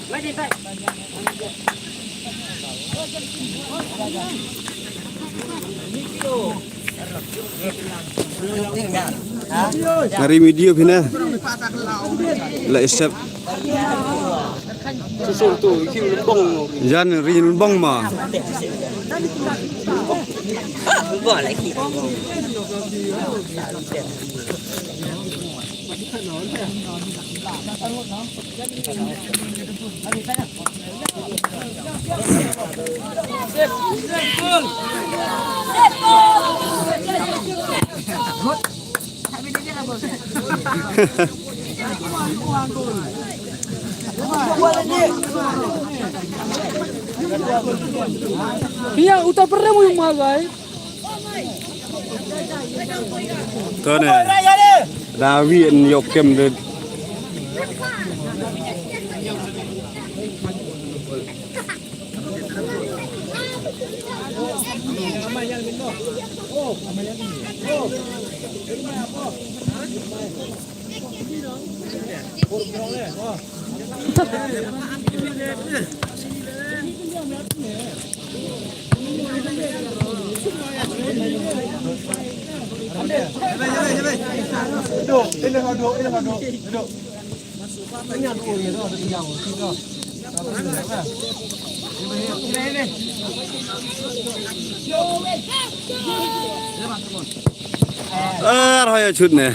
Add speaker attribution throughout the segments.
Speaker 1: ไม่ได้ใส่
Speaker 2: Hari video pina. La isap.
Speaker 1: susul tu kiu lembong
Speaker 2: Jan rin bong ma.
Speaker 1: gua lagi
Speaker 3: Iya, udah pernah mau yang magai.
Speaker 2: Tuh nih. Dawi yok kem deh.
Speaker 4: Duduk, ini duduk. Tanya dulu ya, ada tinggal.
Speaker 2: Raya chut nih.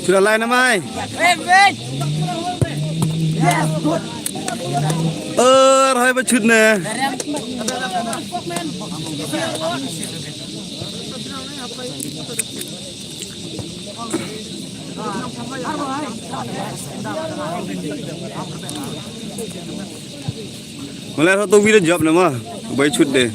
Speaker 2: Sudah lain namai. Raya bachut nih. Mulai satu video job nama, baik cut deh.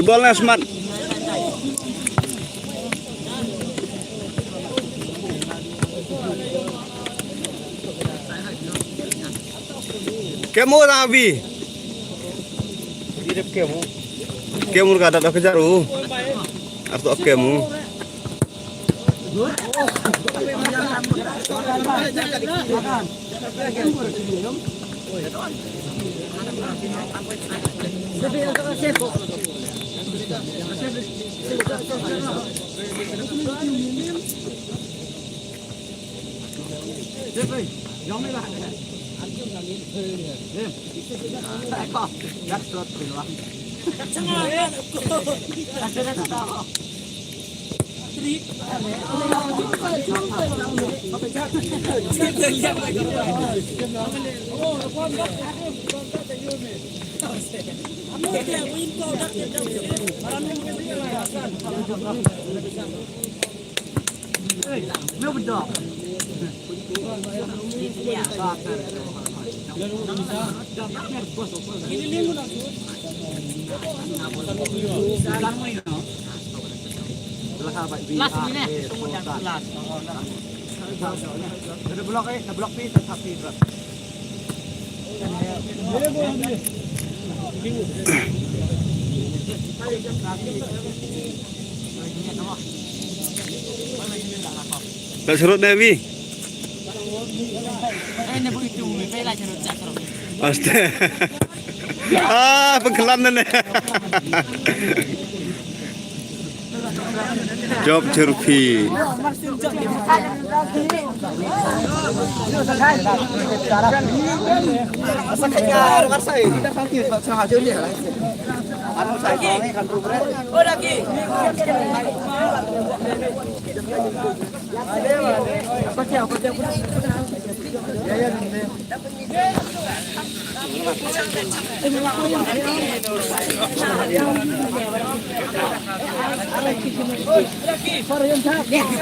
Speaker 2: Bolnya smart. Kemu Nabi.
Speaker 4: Hidup kamu.
Speaker 2: Kemu kata tak kejaru. Atau kemu.
Speaker 4: Meu betul.
Speaker 3: Last ini nih, kemudian last.
Speaker 4: Ada blok ada blok pi tetap pi.
Speaker 2: Tak serut Dewi.
Speaker 3: Ini begitu, bela cerut cerut.
Speaker 2: Pasti. Pengkelan ni. Job cerpi.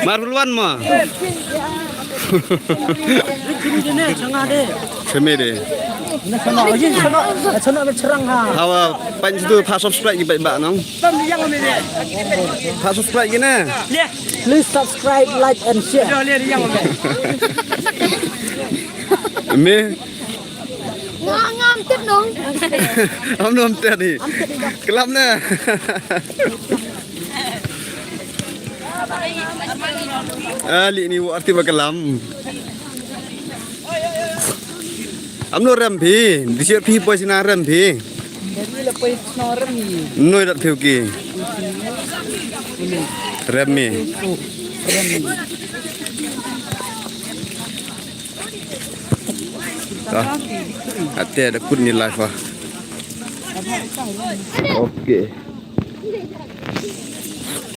Speaker 2: Maruluan mah. Semi deh. Hawa panjang tu pas subscribe kita ibak nong. Pas subscribe gini.
Speaker 3: Please subscribe, like and share.
Speaker 2: Me.
Speaker 5: Ngam tiếp nong.
Speaker 2: Om nom tadi. Kelam na. Ali ni arti bakalam. Amno rampi, disiap pi posina rampi.
Speaker 3: Jadi lepas snorem ni.
Speaker 2: Noi dak theuki. Rammi. Ate ada kun ni live ah. Okey.